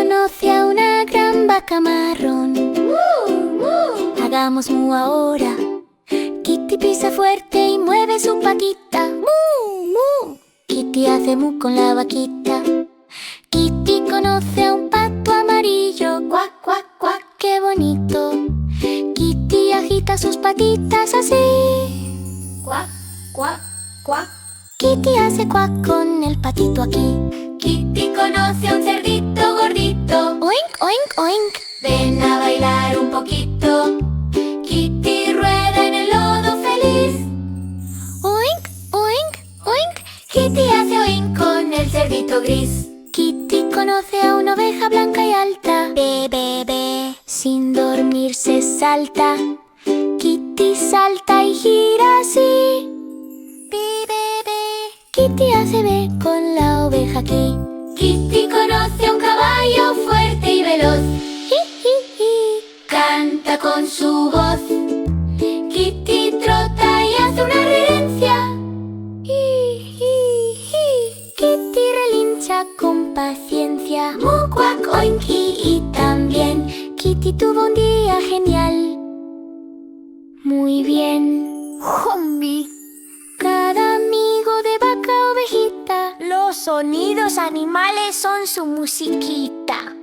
conoce a una gran vaca marrón. Hagamos mu ahora. Kitty pisa fuerte y mueve su patita. Kitty hace mu con la vaquita. Kitty conoce a un pato amarillo. Cuac, cuac, cuac, qué bonito. Kitty agita sus patitas así. Cuac, cuac, cuac. Kitty hace cuac con el patito aquí. Kitty conoce a un cerdito gordito. Oink, oink, oink. Ven a bailar un poquito. Kitty rueda en el lodo feliz. Oink, oink, oink. Kitty hace oink con el cerdito gris. Kitty conoce a una oveja blanca y alta. Be, be, be. Sin dormirse salta. Kitty salta y gira así. Be, be, be. Kitty hace be con la oveja aquí. Kitty conoce a un caballo fuerte y veloz. Hi, hi, hi. Canta con su voz. Kitty trota y hace una reverencia. Hi, hi, hi. Kitty relincha con paciencia. Mu, cuac, oink, y también. Kitty tuvo un día genial. Muy bien. Zombie. Cada amigo de vaca ovejita. Los sonidos animales son su musiquita.